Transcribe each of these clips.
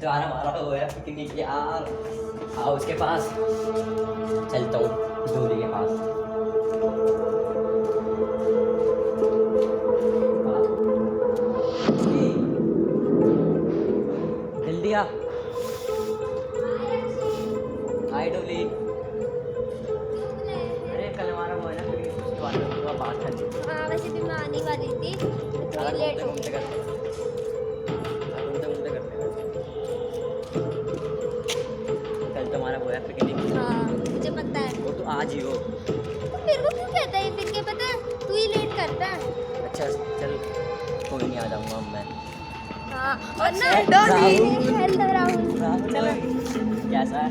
दोबारा हमारा हो गया पिकनिक यार। आओ उसके पास चलता हूँ, दूरी के पास। जल्दी आ। हाय डोली। अरे कल हमारा वो है ना पिकनिक, उसके बारे में थोड़ा बात करनी थी। हाँ वैसे भी मैं आने वाली थी, थोड़ी लेट हो गई। कल तुम्हारा वो है पिकनिक। हाँ मुझे पता है। वो तो आज ही हो। तो मेरे को क्यों कहता है फिर, क्या पता है तू ही लेट करता है। अच्छा चल, कोई नहीं, आ जाऊँगा अब मैं। हाँ और ना राहुल। हेलो राहुल। राहुल कैसा है?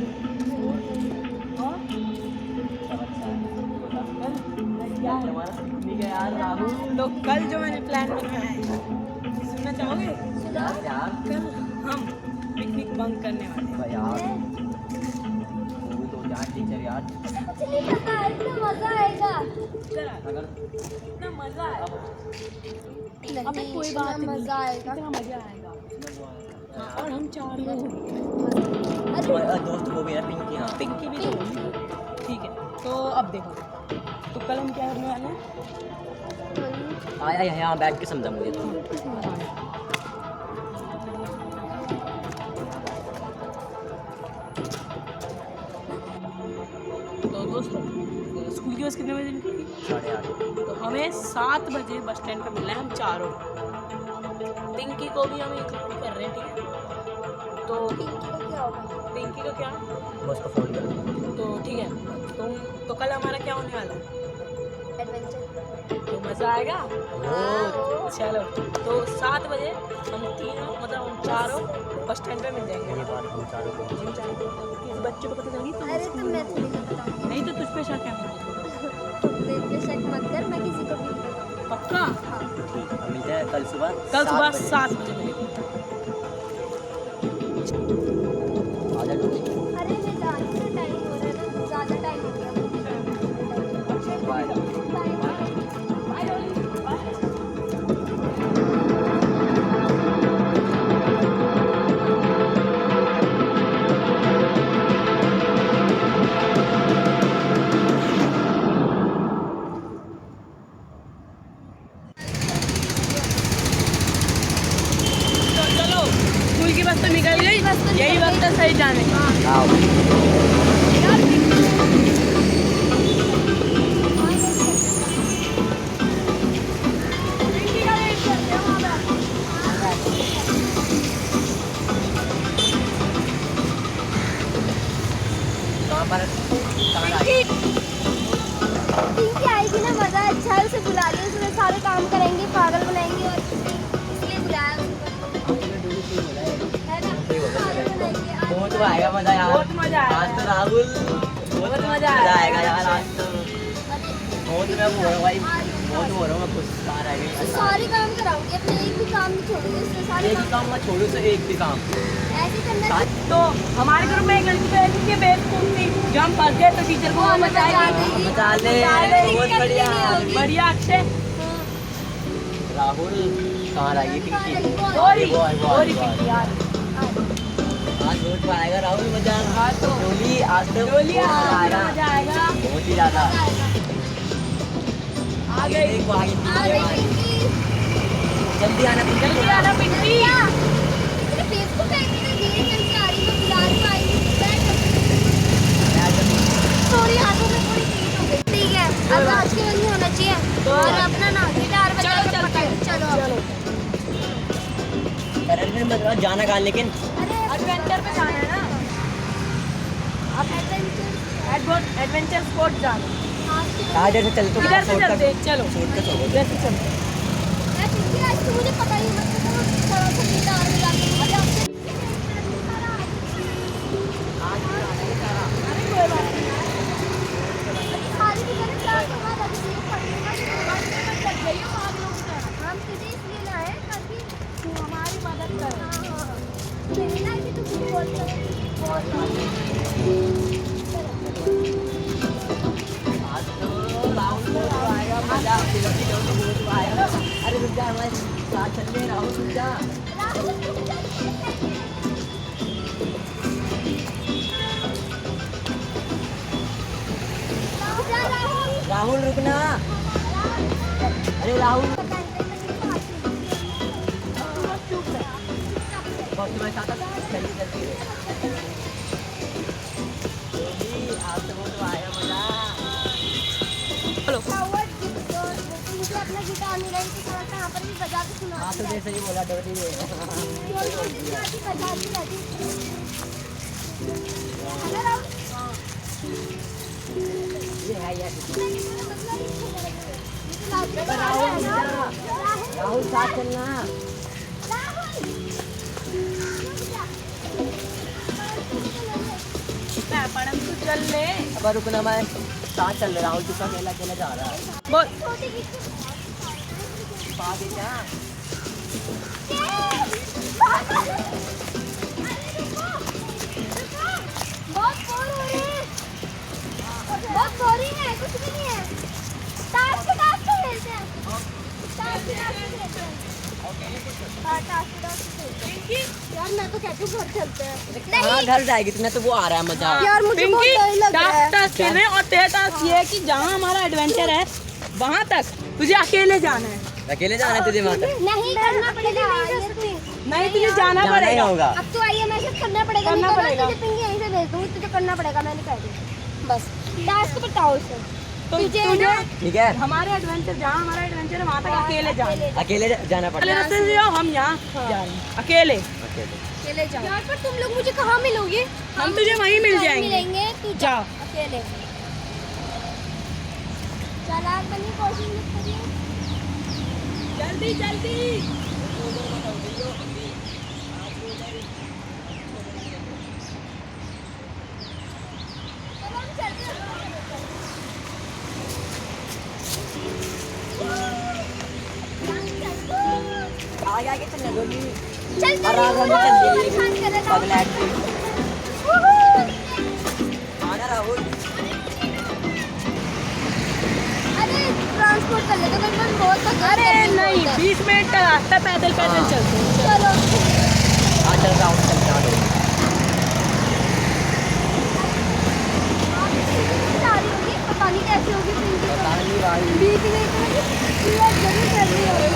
क्या तुम्हारा पिकनिक है यार राहुल? तो कल जो मैंने प्लान बनाया है सुनना चाहोगे? यार कल हम पिकनिक बंक करने वाले हैं। यार वो तो यार टीचर यार, मुझे नहीं पता, इतना मजा आएगा। अगर इतना मजा आएगा, अबे नहीं, कोई इतना बात नहीं, मजा आएगा। इतना मजा आएगा। हाँ, और हम 4 लोग तुम्हारा दोस्त वो भी है पिंकी। हाँ पिंकी भी तो होगी। ठीक है तो अब देखो, तो कल हम क्या करने वाले हैं? आया यहाँ बैठ के समझा मुझे तो। तो दोस्तों स्कूल की बस कितने बजे निकलेगी? 8:30। तो हमें 7 बजे बस स्टैंड पर मिलना है, हम चारों। पिंकी को भी हम इंक्लूड कर रहे हैं, ठीक है? तो क्या होगा? पिंकी का क्या? बस को फोन कर। तो ठीक है, तो कल हमारा क्या होने वाला है? एडवेंचर। तो मज़ा आएगा। ओ, चलो तो 7 बजे हम तीनों, मतलब हम चारों बस स्टैंड पे मिल जाएंगे। ये बात हम चारों को। जिन चारों को किस बच्चे को पता चलेगी तो अरे तो मैं थोड़ी ना बताऊंगी। नहीं तो तुझ पे शक है मुझे। मेरे शक मत कर, मैं किसी को भी नहीं बताऊंगी। पक्का? ठीक है, हम मिलते हैं कल सुबह। कल सुबह 7 7 बजे मिलेंगे। आजा डोली। अरे मैं जाने का टाइम हो रहा है ना, ज़्यादा टाइम हो गया मुझे। बाय। Bye bye. तो चलो स्कूल की बस तो निकल गई, यही वक्त है सही जाने का। आओ। कहाँ पर? कहाँ आए? पिंकी आएगी ना, मज़ा अच्छा है, उसे बुला लिया, उसमें सारे काम करेंगे, पागल बनाएंगे, और इसलिए बुलाया उसको। है ना? पागल बनाएंगे। बहुत आएगा मजा यार। बहुत मजा आएगा आज तो राहुल बहुत मजा आएगा यार आज तो। बहुत मैं वो हो रहा हूँ भाई, बहुत हो रहा हूँ मैं, खुश आ रहा है। सारे काम कराऊंगी, अपने एक भी काम नहीं छोड़ूंगी, उससे सारे एक ही काम मत छोड़ो, से एक भी काम। ऐसे करना। तो हमारे ग्रुप में एक लड़की तो ऐसी थी बेवकूफ थी, जो हम फंस गए तो टीचर को वो बताएगी। बता ले, बहुत बढ़िया। बढ़िया अक्षय। राहुल कहाँ रहेगी पिंकी? गोरी वो गोरी पिंकी यार। आज बहुत आएगा राहुल, मजा। हाँ तो डोली आज तो डोली बहुत आज आएगा, मजा आएगा। बहुत ही ज्यादा। आ गई। देखो आगे जल्दी आना पिंकी। जल्दी आना पिंकी। सॉरी, हाथों में थोड़ी तेज हो गई। ठीक है, अब आज के बाद नहीं होना चाहिए। और अपना ना गिटार बजा के पकड़। चलो एडवेंचर में बताओ जाना कहाँ, लेकिन अरे एडवेंचर पे जाना है ना, अब एडवेंचर स्पॉट जाना। आज ऐसे चल तो इधर से चलते हैं, चलो शॉर्टकट होगा। इधर से चलते हैं। आज तो मुझे पता ही मत था, थोड़ा सा गिटार बजा के अरे आपसे अरे कोई बात नहीं, सारी की तरह क्लास में बात अभी सीख पड़ेगा। लग गई है आप लोग से। हम तुझे इसलिए लाए ताकि तू हमारी मदद कर। हाँ नहीं ना कि तू कुछ बोल सके। बहुत आज तो राहुल बहुत आएगा मजा। बहुत आएगा। अरे रुक जा, हमारे साथ चल रहे राहुल, रुक जा। राहुल रुकना। अरे राहुल बहुत तुम्हारे साथ जल्दी जल्दी आप तो वो तो आया मजा। चलो मुझे अपना गिटार मिला है तो थोड़ा सा यहाँ पर भी बजा के सुना। हाँ तो जैसे ही बोला डोली बजा के रहती। ये है यार राहुल राहुल साथ चलना। पड़म तो चल ले। अब रुकना मैं साथ चल रहा। राहुल तू अकेला अकेला जा रहा है। बोल पागे जा। बहुत बोर हो रहे हैं। बहुत बोरिंग है, कुछ भी नहीं है। टास्क खेलते हैं। टास्क खेलते हैं। हाँ, टास्क खेलते हैं। यार मैं तो कहती हूँ घर चलते हैं। हाँ घर जाएगी तुम्हें तो वो आ रहा है मजा। यार मुझे बहुत डर लग रहा है। टास्क खेल रहे हैं और तेरा टास्क ये है कि जहाँ हमारा एडवेंचर है वहाँ तक तुझे अकेले जाना है। अकेले जाना है तुझे वहाँ तक? नहीं करना पड़ेगा। नहीं तुझे जाना जाना ही पड़ेगा। होगा। अब तो आइए मैं सिर्फ करना पड़ेगा। करना नहीं पड़ेगा। तुझे पिंगी यहीं से भेज दूँगी। तुझे करना पड़ेगा, मैंने कह दिया। बस टास्क बताओ उसे। तो तुझे तुझे ठीक है हमारे एडवेंचर जहाँ हमारा एडवेंचर है वहाँ तक अकेले जाना है। अकेले जाना अकेले पड़ेगा। रास्ते से जाओ, हम यहाँ जा रहे हैं अकेले। अकेले अकेले जाओ। यार पर तुम लोग मुझे कहाँ मिलोगे? हम तुझे वहीं मिल जाएंगे। मिलेंगे। तू जा। अकेले चालाक बनने की कोशिश मत करिए। जल्दी जल्दी चलो हम चलते हैं। आगे आगे चलना डोली। चलते और आगे हैं। चल परेशान कर रहे हो। अगला आना राहुल। अरे ट्रांसपोर्ट कर लेते हैं। बहुत थका। अरे नहीं 20 मिनट का रास्ता पैदल पैदल हाँ। चलते हैं। चलो हाँ चल राहुल चल रहा डोली। जा रही होगी, पता नहीं कैसी होगी पिंकी तो। पता नहीं भाई। बीच में इतना पूरा जरूर कर रही होगी।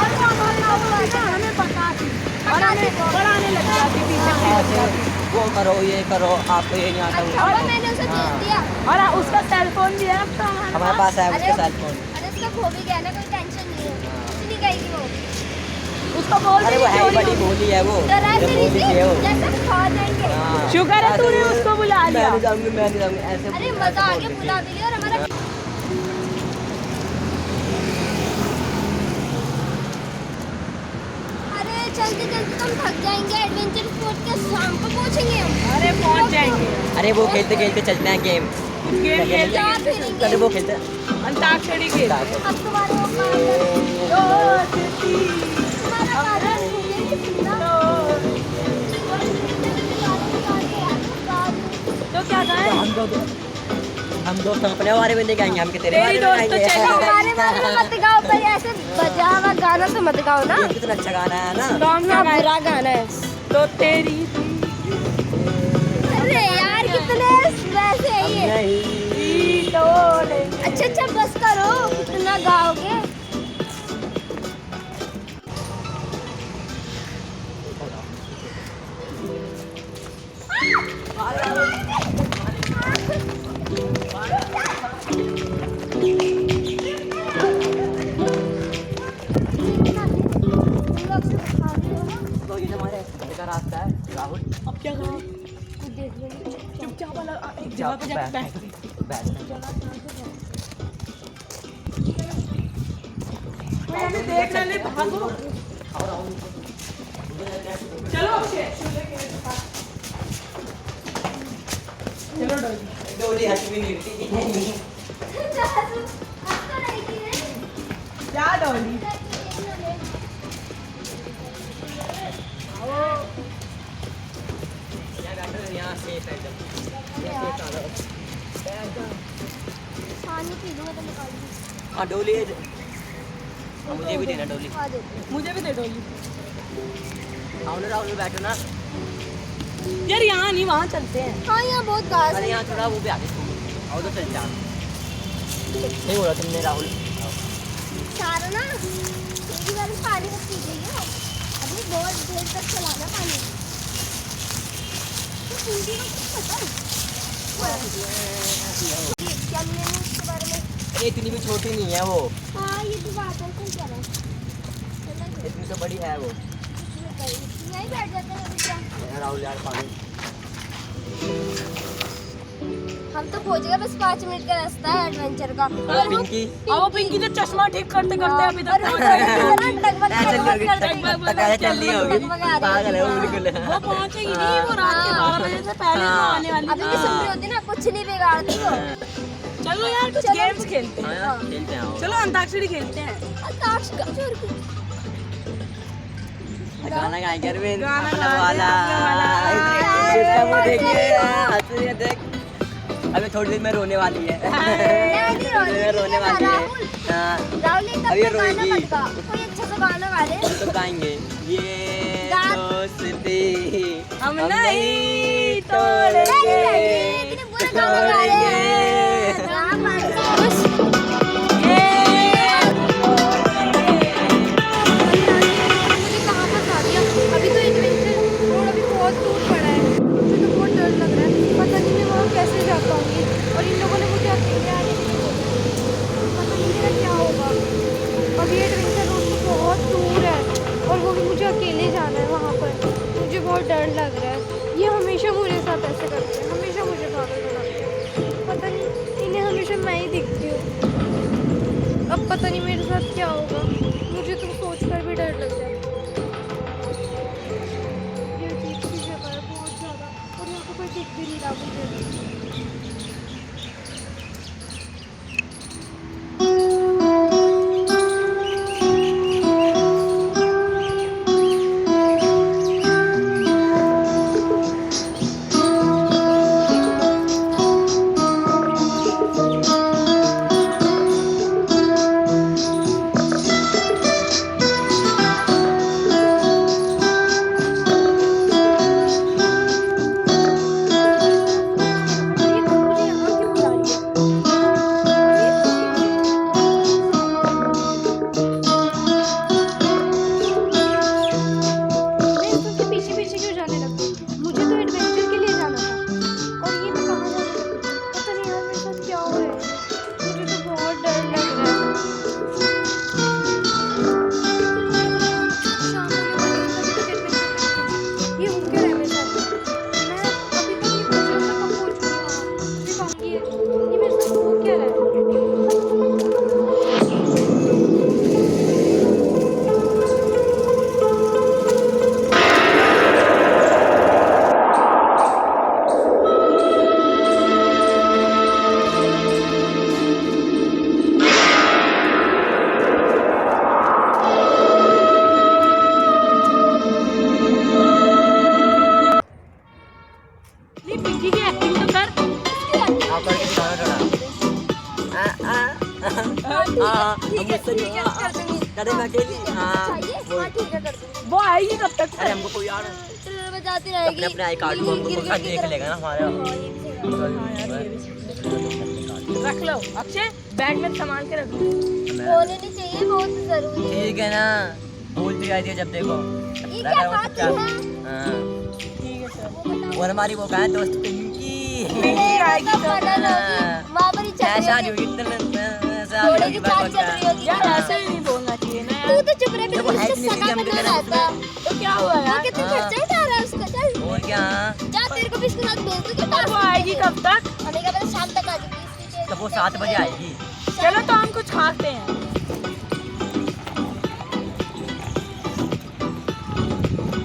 अच्छा वो और हमारा हमें पता थी। और हमें बढ़ाने लग जाती पीछे ऐसे वो करो ये करो आपको ये नहीं आता। अच्छा और मैंने उसे दे दिया। और उसका सेल फोन भी है अब तो हमारे पास है उसके साथ फोन। अरे उसका खो भी गया ना, कोई टेंशन नहीं है। कुछ नहीं कहेगी वो। उसको बोल अरे वो है ही बड़ी भोली है वो। डरा जो से भोली नहीं थी है वो। जैसे खा जाएंगे। हाँ। शुक्र है तूने उसको बुला लिया। मैं नहीं जाऊंगी ऐसे। अरे मजा आ गया, बुला भी लिया और हमारा अरे चलते चलते तो हम थक जाएंगे। एडवेंचर स्पोर्ट के शाम को पहुंचेंगे हम। अरे पहुंच जाएंगे। अरे वो खेलते खेलते चलते हैं गेम। गेम खेलते जा खेलते फिरेंगे। अरे वो खेलते अंताक्षरी खेलते। अब तुम्हारे वो तुम्हारा कारण घूमेंगे सुनना। तो क्या कहें? हम दोस्त अपने बारे में नहीं गाएंगे। हम तेरे तेरी बारे में दोस्त तो गाएंगे। चली गई। हमारे बारे में मत गाओ, पर ऐसे बजा हुआ गाना तो मत गाओ ना। ये कितना अच्छा गाना है ना। कौन सा हाँ, गाए? बुरा गाना है। तो तेरी अरे यार कितने वैसे है ये। नहीं डोले। अच्छा अच्छा बस करो, कितना गाओगे। तो ये हमारे घर का रास्ता है राहुल। अब क्या करो? कुछ देख लो। चुपचाप वाला एक जगह पे जाके बैठ। कोई हमें देख ना ले, भागो। चलो अक्षय। चलो डोली। डोली हट भी नहीं रही। जा डोली। यहाँ सेफ है एकदम। पानी पी लूंगा तो निकाल दूँ। हाँ डोली है। हाँ, मुझे भी देना डोली। खा देते हैं। मुझे भी दे डोली। आओ ना राहुल बैठो ना। यार यहाँ नहीं, वहाँ चलते हैं। हाँ यहाँ बहुत घास अरे है। यहाँ थोड़ा वो भी आगे आओ तो चल जा। नहीं बोला तुमने राहुल। सारा ना मेरी बार पानी मत पीजिए, अभी बहुत देर तक चलाना पानी। तो पूरी को पता है क्या मैंने उसके बारे में। ये इतनी भी छोटी नहीं है वो, हाँ ये तो बात है, सही कह रहा है। इतनी तो बड़ी है वो। यहीं बैठ जाते हैं अभी क्या। राहुल यार पानी। हम तो पहुंच गए, बस 5 मिनट का रास्ता है एडवेंचर का। और पिंकी अब वो पिंकी तो चश्मा ठीक करते करते अभी तक पहुंच चल रही होगी, पागल है वो बिल्कुल। वो पहुंचेगी नहीं, वो रात के 12 बजे से पहले तो आने वाली अभी भी सुन रही होती ना, कुछ नहीं बिगाड़ती वो। चलो यार कुछ गेम्स खेलते हैं। हाँ, खेलते हैं आओ। चलो अंताक्षरी खेलते हैं। गाना गाएंगे अरविंद गाना अपना गा वाला। दे, इसका मुंह देखिए, हंस रही है देख। अभी थोड़ी देर में रोने वाली है। थोड़ी देर में रोने वाली है। हाँ, अभी रोएगी। कोई अच्छा सा गाना गा दे। तो गाएंगे ये गा- दोस्ती हम नहीं तोड़ेंगे। इतने बुरा गाना गा रहे हैं। हाँ, बस। मुझे कहाँ फंसा दिया? अभी तो एडवेंचर रोड अभी बहुत दूर पड़ा है। मुझे तो बहुत डर लग रहा है, पता नहीं मैं वहाँ कैसे जा पाऊंगी। और इन लोगों ने मुझे अकेले आने के लिए बोला, पता नहीं मेरा क्या होगा। अभी एडवेंचर रोड तो बहुत दूर है और वो भी मुझे अकेले जाना है वहाँ पर। मुझे बहुत डर लग रहा है। ये हमेशा मेरे साथ ऐसे करते हैं, हमेशा मुझे पागल बनाते हैं। पता नहीं इन्हें हमेशा मैं ही दिखती हूँ। अब पता नहीं मेरे साथ क्या होगा, मुझे तो सोचकर भी डर लग रहा है। ये अजीब सी जगह है बहुत ज़्यादा, और यहाँ पे कोई दिख भी नहीं रहा मुझे। ये तो मुझे यहाँ क्यों बुला रही है? मैं इसके पीछे पीछे क्यों जाने लगी? मुझे तो एडवेंचर के लिए जाना था और ये मैं कहाँ जा रही हूँ? पता नहीं यार मेरे साथ क्या हो रहा है, मुझे तो बहुत डर लग रहा है। शाम होने वाली है, अभी तक एडवेंचर नहीं। ये हो क्या रहा है मेरे साथ? मैं अभी तक नहीं पहुंच रहा, कब पहुंचूंगी वहाँ? अभी बाकी है। ये मेरे साथ हो क्या रहा है? नहीं पिंकी की एक्टिंग तो कर। आप करके दिखाओ थोड़ा। ठीक है, ठीक है, कर दूंगी। करे मैं अकेली। हाँ, चाहिए? हाँ, ठीक है, कर दूंगी। वो आएगी कब तक? अरे हमको कोई यार ट्रेलर में जाती रहेगी। अपने अपने आई कार्ड को हमको कोई देख लेगा ना हमारा। हाँ, ये भी सही बात है। रख लो अक्षय, बैग में संभाल के रख लो। बोलनी चाहिए, बहुत जरूरी है। ठीक है ना, बोलती रहती है जब देखो। ये क्या बात है? हाँ, ठीक है सर। और हमारी वो कहा है दोस्त पिंकी। आएगी तो वहाँ पर ही चल ऐसा रही जो होगी। इतना घोड़े की चाल चल रही होगी। यार ऐसे ही नहीं बोलना चाहिए ना तू यार। तो चुप रह, देखो, बिल्कुल है इसका इतनी सगा सी बना हम रहता है। तो क्या हुआ ये यार? कितना हाँ। खर्चा उठा रहा है उसका? चल और क्या। जा, तेरे को भी इसके साथ भेज दूँ। अब वो आएगी कब तक? हमें क्या पता, शाम तक आ जाएगी। तो वो 7 बजे आएगी। चलो तो हम कुछ खाते हैं।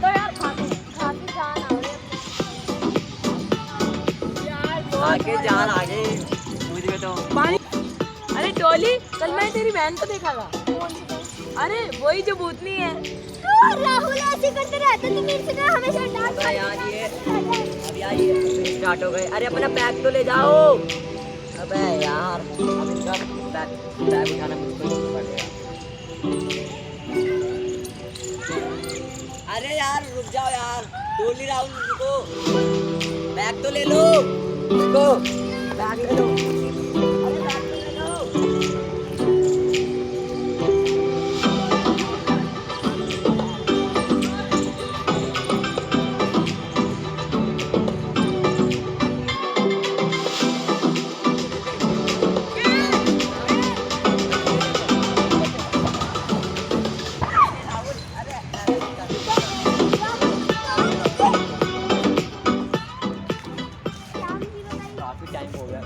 तो यार खाते हैं। खा के जान आ रहे यार आगे जान आगे मुझे में तो पानी। अरे टोली, कल मैं तेरी बहन को देखा था। अरे वही जो भूतनी है। राहुल ऐसे करते रहते, तुम मेरे से ना हमेशा डांट अबे यार ये अब यार ये स्टार्ट हो गए। अरे अपना बैग तो ले जाओ। अबे यार अब इनका बैग उठाना मुझको ही पड़ेगा। अरे यार रुक जाओ यार, डोली राहुल रुको, बैग तो ले लो, रुको बैग ले लो।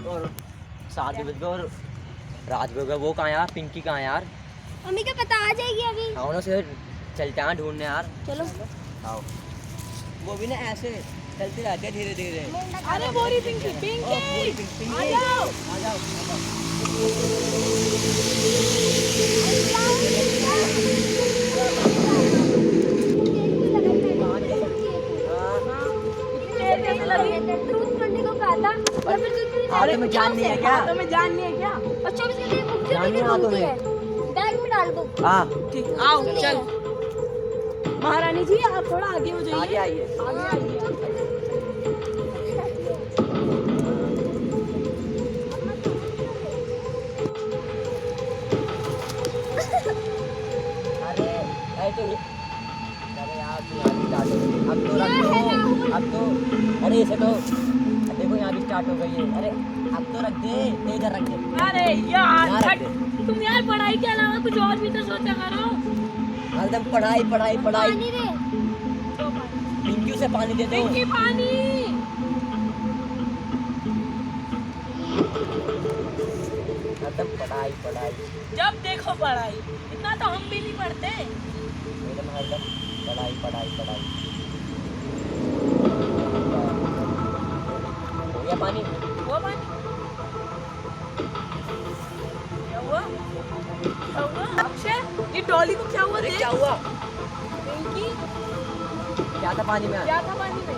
और 7 बज गए और रात हो गया। वो कहाँ यार, पिंकी कहाँ यार? मम्मी का पता आ जाएगी अभी। आओ ना, से चलते हैं ढूंढने यार। चलो। आओ। वो भी ना ऐसे चलते रहते हैं धीरे धीरे। अरे बोरी पिंकी, पिंकी आ जाओ। आ जाओ। दूध पढ़ने को कहा था या फिर दूध हाथों में जान नहीं है क्या? हाथों में जान नहीं है क्या? और 24 घंटे बुक क्यों जान नहीं नहीं हाथों घूमती में। है? बैग में डाल बुक। हाँ ठीक, आओ चल। महारानी जी आप थोड़ा आगे हो जाइए। आगे आइए। आगे आइए। अरे ऐसे ही। अरे यार तू यहाँ भी स्टार्ट हो गई। अब तो रख क्या है दो। राहुल? अब तो अरे इसे तो देखो यहाँ भी स्टार्ट हो गई है। अरे अब तो रख दे, ये इधर रख दे। अरे यार यहाँ रख हट। दे। तुम यार पढ़ाई के अलावा कुछ और भी तो सोचा करो। एकदम पढ़ाई पढ़ाई पढ़ाई। पानी दे। पिंकी से पानी दे दो। पिंकी पानी। एकदम पढ़ाई पढ़ाई। जब देखो पढ़ाई, इतना तो हम भी नहीं पढ़ते। एकदम पढ़ाई पढ़ाई पढ़ाई। हो गया पानी? वो पानी क्या हुआ? क्या हुआ? अक्षय ये डॉली को क्या हुआ? अरे देख। क्या हुआ? पिंकी क्या था पानी में? क्या था पानी में?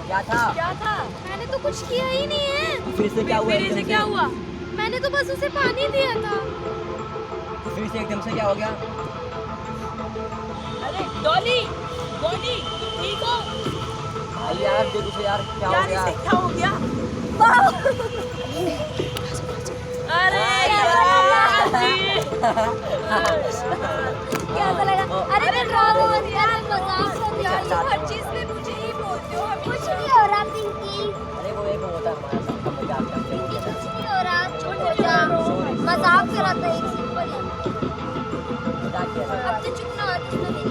क्या था? क्या था? मैंने तो कुछ किया ही नहीं है। फिर से क्या हुआ? मेरे से एकदम क्या हुआ? मैंने तो बस उसे पानी दिया था। फिर से एकदम से क्या हो गया? अरे डॉली, डॉली तुम ठीक हो? भाई यार देखो से यार क्या हो यार गया? इसे क्या हो गया? अरे यार जी। कैसा लगा? अरे मैं ड्रामा बन गया, मजाक कर रही हूँ। हर चीज में मुझे ही बोलते हो। कुछ नहीं हो रहा पिंकी। अरे वो एक होता है हमारा सबका मजाक करते पिंकी हैं। कुछ नहीं हो रहा, चुप हो जा। मजाक कर रहा था, एक सिंपल है। मजाक किया। अब तो चुप ना हो, किसने नहीं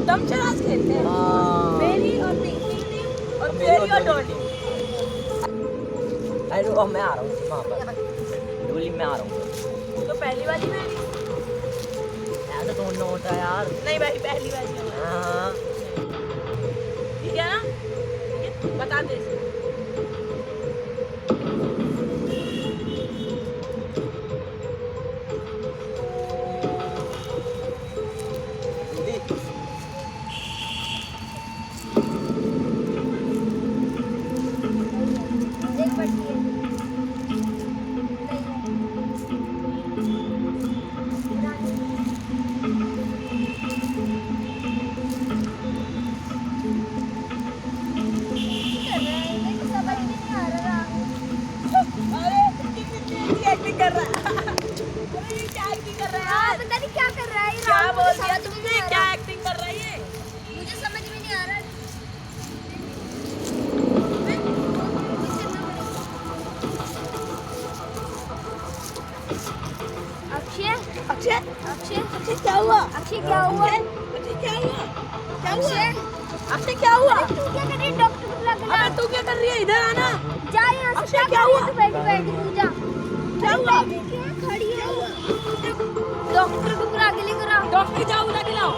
दम चराज खेलते हैं। हाँ। मेरी और पिंकी टीम और तेरी और डॉली। अरे वो मैं आ रहा हूँ वहाँ पर। डोली में आ रहा हूँ। तो पहली वाली मेरी। ऐसा तो नहीं होता यार। नहीं भाई पहली वाली है। हाँ। ठीक है ना? ठीक है? बता दे इसे। जल्दी। एक पड़ती है। अरे कितनी एक्टिंग कर रहा है। अरे ये क्या एक्टिंग कर रहा है यार? पता नहीं क्या कर रहा है ये। क्या राहुल, बोल मुझे दिया समझ में तुमने? नहीं आ क्या रहा। एक्टिंग कर रहा है ये? मुझे समझ में नहीं आ रहा। अक्षय अक्षय, अक्षय अक्षय क्या हुआ? अक्षय क्या हुआ? अक्षय क्या हुआ? क्या हुआ? अक्षय अक्षय क्या हुआ? तू क्या कर रही है? डॉक्टर को बुला के ला। अबे तू क्या कर रही है? इधर आना। जा यहाँ से। अक्षय, क्या हुआ? तू बैठ बैठ तू जा। क्या हुआ? खड़ी है। डॉक्टर को बुला के लेकर आओ। डॉक्टर जाओ बुला के लाओ।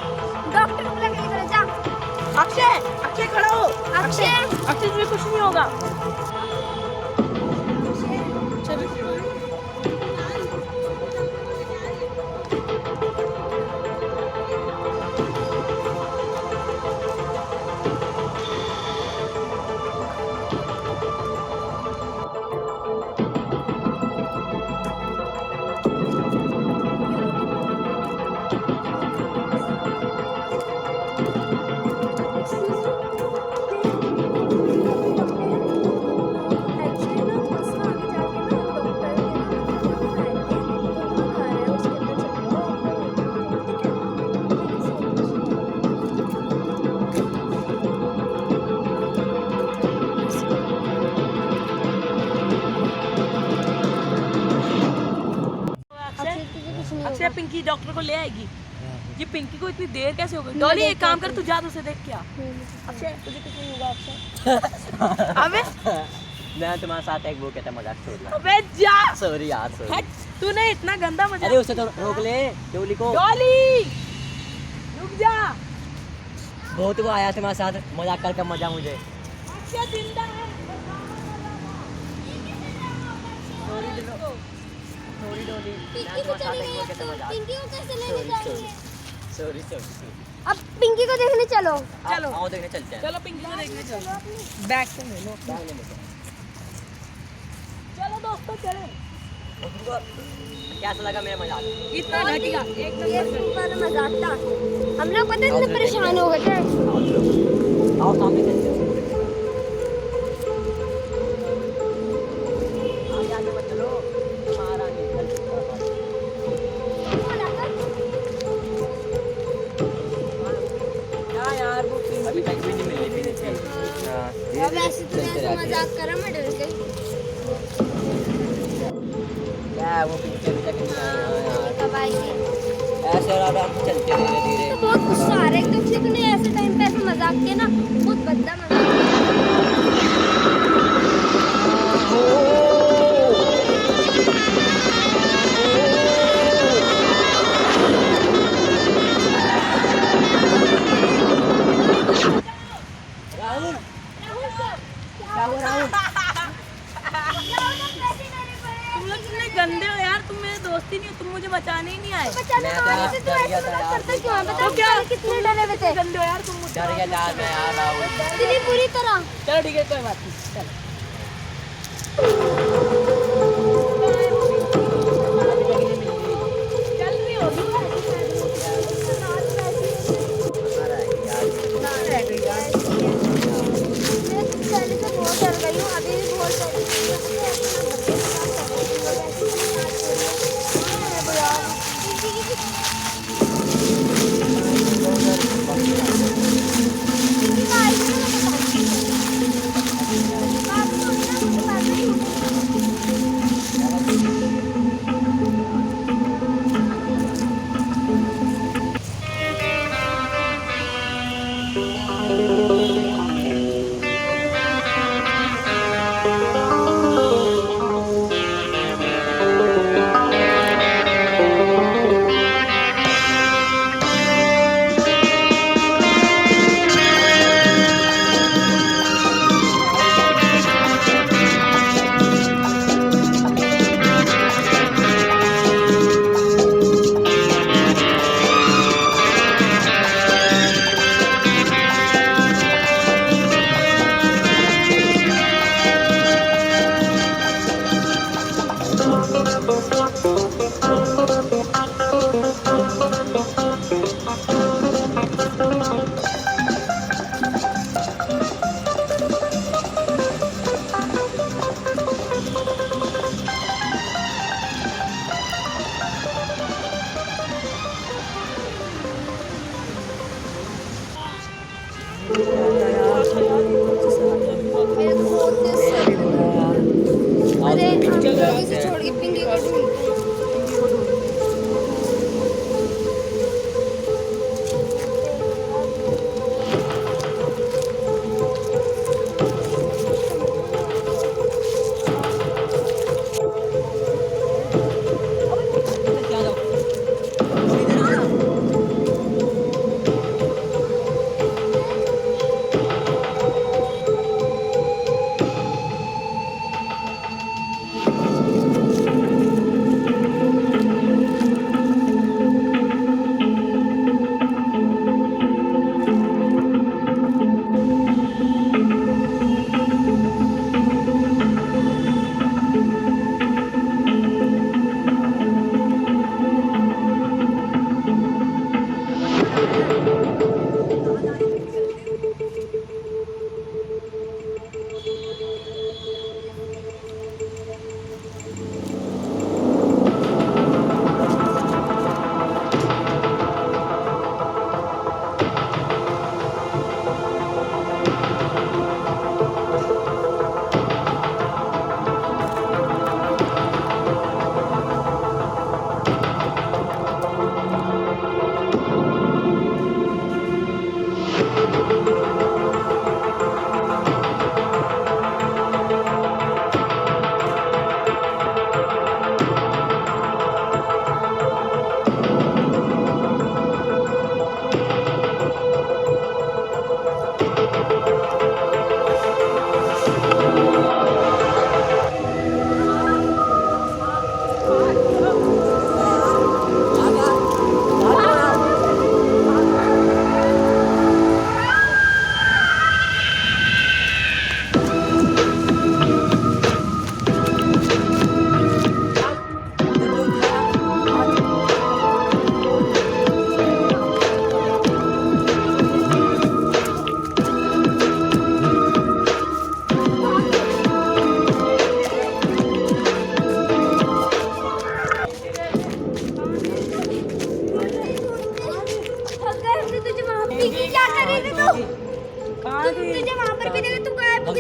डॉक्टर को बुला के लेकर आ, जा। अक्षय, अक्षय खड़ा हो। अक्षय। अक्षय तुझे कुछ नहीं होगा। अक्षय पिंकी डॉक्टर को ले आएगी। ये पिंकी को इतनी देर कैसे हो गई? डॉली एक काम कर, तू जा तो उसे देख क्या। अक्षय तुझे कुछ नहीं होगा अक्षय। अबे मैं तुम्हारे साथ एक वो कहता मजाक छोड़ रहा। अबे जा। सॉरी यार सॉरी। हट, तूने इतना गंदा मजाक। अरे उसे तो रोक ले डोली को। डॉली रुक जा। बहुत वो आया तुम्हारे साथ मजाक करके मजा मुझे। अक्षय जिंदा है। सॉरी डोली। पिंकी को चली गई अब तो। पिंकी को कैसे लेने जाएंगे? Sorry sorry. अब पिंकी को देखने चलो। चलो। आओ देखने चलते हैं। चलो पिंकी को देखने चलो। बैग से ले लो। चलो दोस्तों चले। तुमको कैसा लगा मेरा मजाक? इतना घटिया एक ये नंबर। सुपर मजाक था। हम लोग पता है इतने परेशान हो गए थे। आओ सामने चलते हैं। आगे आगे मत चलो। महारानी क्या यार वो पिंकी अभी तक भी नहीं मिली फिर से। अब ऐसे तो ऐसे मजाक करा मैं डर गई। क्या वो पिंकी अभी तक नहीं आई यार। कब आएगी? ऐसे और हम चलते धीरे धीरे। तो बहुत गुस्सा आ रहा है एकदम से। तूने ऐसे टाइम पे ऐसे मजाक किया ना, बहुत भद्दा मजाक राहुल राहुल राहुल तुम लोग कितने गंदे हो यार। तुम मेरे दोस्ती नहीं हो। तुम मुझे बचाने ही नहीं आए। बचाने मैं तो वाले थे, तू डर ऐसे गया था मजाक यार। करता क्यों है? बता तो क्या? कितने डरे हुए थे? गंदे हो यार तुम मुझसे। डर गया था मैं यार राहुल। इतनी पूरी तरह। चलो ठीक है कोई बात नहीं। चलो चल रही होगी। मैं पहले से बहुत डर गई हूँ, अभी भी बहुत डर गई हूँ।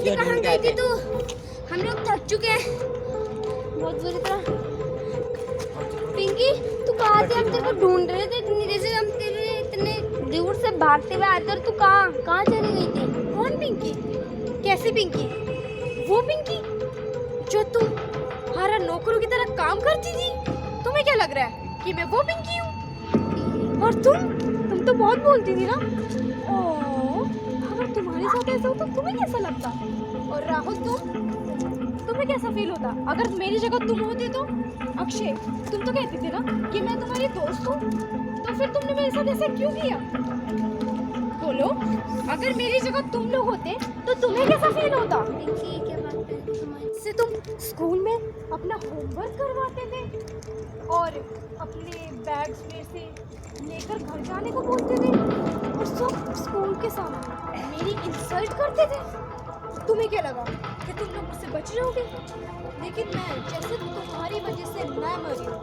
वैसे कहाँ गई थी तू? हम लोग थक चुके हैं बहुत बुरी तरह। पिंकी तू कहाँ थी? हम तेरे को ढूंढ रहे थे इतनी देर से, हम तेरे इतने दूर से भागते हुए आते और तू कहाँ चली गई थी? कौन पिंकी? कैसी पिंकी? वो पिंकी जो तुम्हारा नौकरों की तरह काम करती थी? तुम्हें क्या लग रहा है कि मैं वो पिंकी हूँ? और तुम तो बहुत बोलती थी ना। ओह, अगर तुम्हारे साथ ऐसा होता तुम्हें कैसा लगता? और राहुल तुम्हें कैसा फील होता अगर मेरी जगह तुम होती तो? अक्षय तुम तो कहती थी ना कि मैं तुम्हारी दोस्त हूँ, तो फिर तुमने मेरे साथ ऐसा क्यों किया? बोलो, अगर मेरी जगह तुम लोग होते तो तुम्हें कैसा फील होता? क्या बात है? से तुम स्कूल में अपना होमवर्क करवाते थे और अपने बैग्स में से लेकर घर जाने को बोलते थे और सब स्कूल के सामने मेरी इंसल्ट करते थे। तुम्हें क्या लगा कि तुम लोग मुझसे बच जाओगे? लेकिन मैं जैसे तुम्हारी वजह से मैं मरी हूँ,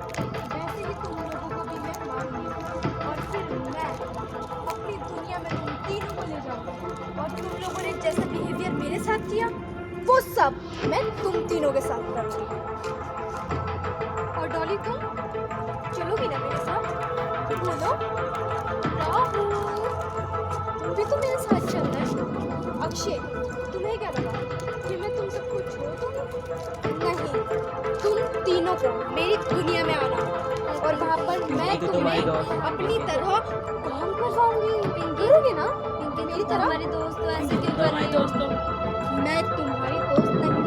वैसे ही तुम लोगों को भी मैं मारूंगी और फिर मैं अपनी दुनिया में तुम तीनों को ले जाऊंगी और तुम लोगों ने जैसा बिहेवियर मेरे साथ किया वो सब मैं तुम तीनों के साथ करूंगी। और डॉली तुम चलोगी ना मेरे साथ? बोलो राहुल, तुम भी तो मेरे साथ चलना है। अक्षय तुम्हें क्या लगा कि मैं तुम सबको छोड़ दूंगी? नहीं, तुम तीनों को मेरी दुनिया में आना और वहाँ पर मैं तुम्हें अपनी तरह काम करवाऊंगी। पिंकी होगी ना? पिंकी मेरी तरह हमारी दोस्त तो ऐसे क्यों कर रही हो? मैं तुम्हारी दोस्त नहीं,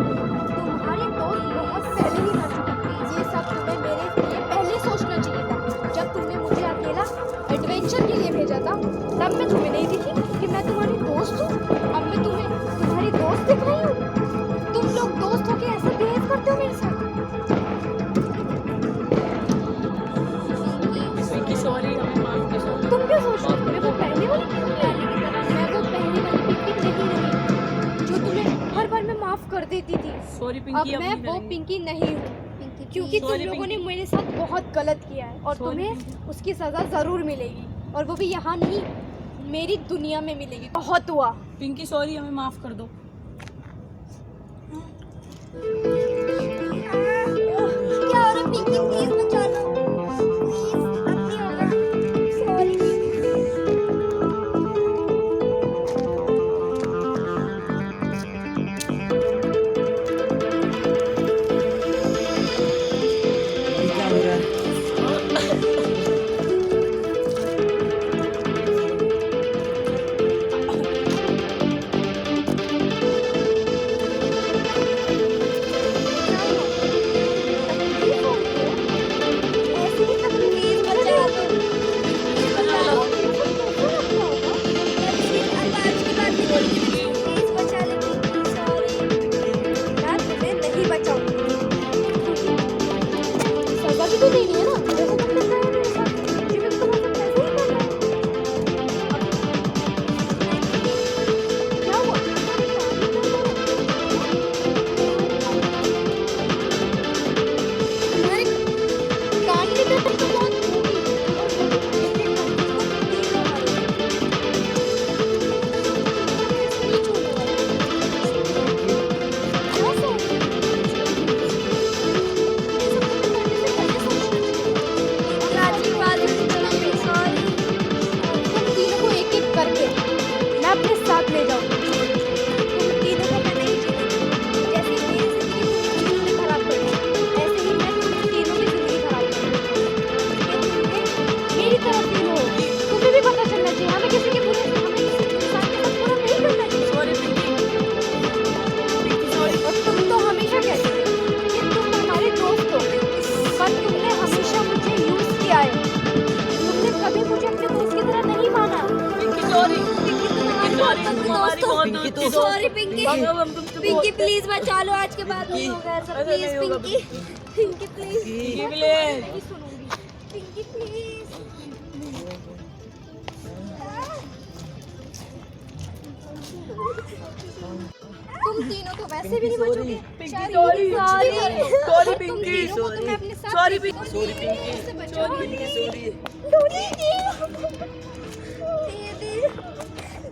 तुम्हारी दोस्त बहुत पहले ही कर चुकी थी। ये सब तुम्हें मेरे लिए पहले सोचना चाहिए था। जब तुमने मुझे अकेला एडवेंचर के लिए भेजा था तब मैं तुम्हें नहीं दिखी कि मैं तुम्हारी दोस्त हूँ। अब मैं तुम्हें तुम्हारी दोस्त दिख रही हूँ। तुम लोग दोस्त होके ऐसे बिहेव करते हो मेरे साथ? सॉरी, हमें माफ कर दो। तुम क्या सोच रहे हो? मैं वो पहले वाली मैं वो पहले वाली पिंकी नहीं रही जो तुम्हें हर बार मैं माफ कर देती थी। सॉरी अब पिंकी, मैं वो पिंकी नहीं हूँ क्योंकि तुम Sorry, लोगों ने पिंकी। मेरे साथ बहुत गलत किया है और Sorry, तुम्हें उसकी सज़ा ज़रूर मिलेगी और वो भी यहाँ नहीं, मेरी दुनिया में मिलेगी। बहुत हुआ पिंकी, सॉरी, हमें माफ कर दो। क्या हो रहा है पिंकी? प्लीज बचा लो, प्लीज, अब नहीं होगा। सॉरी क्या हो रहा है? सॉरी पिंकी, पिंकी प्लीज बचा लो, आज के बाद नहीं होगा ऐसा, प्लीज पिंकी, पिंकी प्लीज, नहीं सुनूंगी, पिंकी प्लीज। तुम तीनों तो वैसे भी नहीं बचोगे। Sorry sorry Pinky, sorry Pinky, sorry Pinky, sorry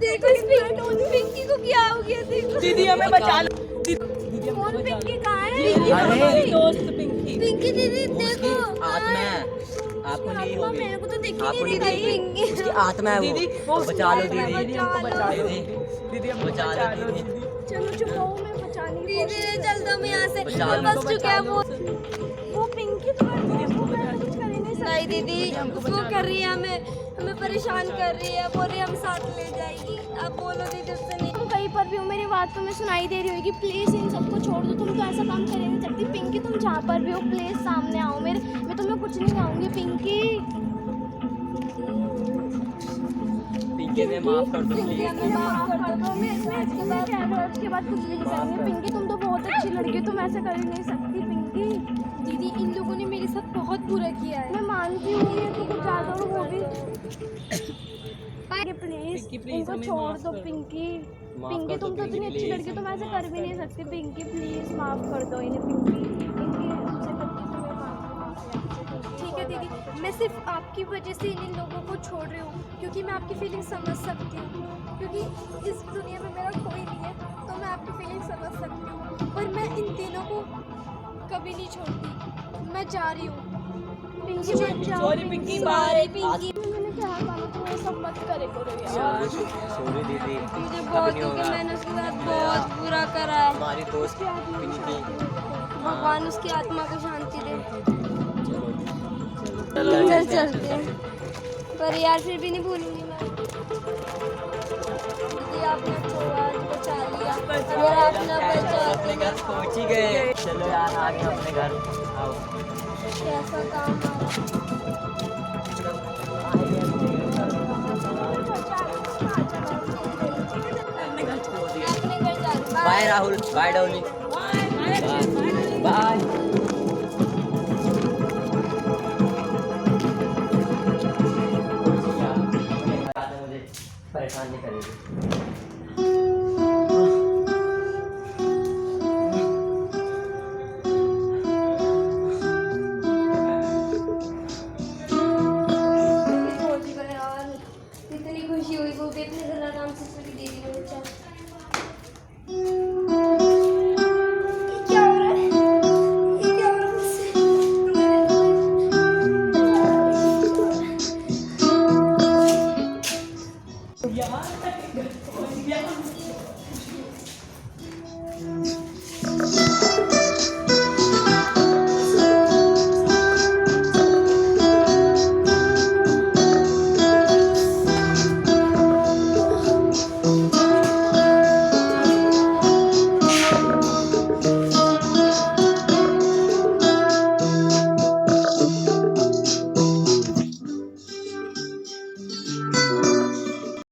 देखो इस पिंकी को क्या हो गया, देखो। दीदी हमें बचा लो। दीदी हमें कौन बचा लो। पिंकी कहाँ है? दीदी अरे। हमारी दोस्त पिंकी। पिंकी दीदी देखो आत्मा है, आपको नहीं आत्मा होगी, मेरे को तो दिखी आपको नहीं नहीं दिखाई दिखेगी। पिंकी। उसकी आत्मा है दीदी वो, बचा लो दीदी दीदी, हमको बचा लो। दीदी दीदी हमको बचा लो बचा लो दीदी। दीदी। चलो चुप हो, मैं बचाने की कोशिश कर। चल दो मैं यहाँ से, बचा लो। फंस चुके हैं वो पिंकी तो कर रही है, वो मैं तो कुछ कर ही नहीं सकती। दीदी वो कर रही है, हमें परेशान कर रही है, बोल रही है हम साथ ले जाएगी। अब बोलो दीदी उससे नहीं। तुम कहीं पर भी हो, मेरी बात तुम्हें सुनाई दे रही होगी, प्लीज इन सबको छोड़ दो। तुम तो ऐसा काम कर ही नहीं सकती। पिंकी तुम जहाँ पर भी हो प्लीज सामने आओ मेरे, मैं तुम्हें कुछ नहीं कहूँगी। पिंकी पिंकी ने माफ कर दो पिंकी प्लीज। हमें माफ कर दो। मैं इसके बाद कुछ भी नहीं करेंगे। पिंकी तुम तो बहुत अच्छी लड़की हो, तुम ऐसा कर ही नहीं सकती। पिंकी दीदी इन लोगों ने मेरे साथ बहुत बुरा किया है, मैं मानती हूँ ये तो कुछ ज़्यादा हो भी। प्लीज पिंकी, प्लीज इनको हमें छोड़ माफ दो। कर दो। पिंकी माफ पिंकी कर दो तुम तो इतनी पिंकी, अच्छी प्लीज। लड़की हो, तुम ऐसा कर भी नहीं सकती। पिंकी प्लीज माफ कर दो इन्हें। पिंकी पिंकी उनसे गलती तुम्हें माफ। ठीक है दीदी, मैं सिर्फ आपकी वजह से इन लोगों को छोड़ रही हूँ, क्योंकि मैं आपकी फीलिंग समझ सकती हूँ, क्योंकि इस दुनिया में मेरा कोई नहीं है, तो मैं आपकी फीलिंग समझ सकती हूँ। पर मैं इन तीनों को कभी नहीं छोड़ती। मैं जा रही हूँ। पिंकी मत जाओ। Sorry, Pinky, bye. पिंकी मैंने क्या कहा, तुम ये सब मत करे करो यार। सॉरी दीदी, मुझे अब बहुत नहीं क्योंकि होगा। मैंने उसके साथ बहुत बुरा करा है। हमारी दोस्त पिंकी, भगवान उसकी आत्मा को शांति दे। चलो चल चलते हैं, पर यार फिर भी नहीं भूलूंगी मैं। दीदी आपने छोड़ा, बचा लिया, और आपने बचा अपने घर पहुंच ही गए। चलो यार आ गए अपने घर, आओ। कैसा काम अपने घर छोड़ दिए। अपने घर जा रही हूँ। Bye Rahul, bye Dolly, bye. मुझे परेशान नहीं करेगी।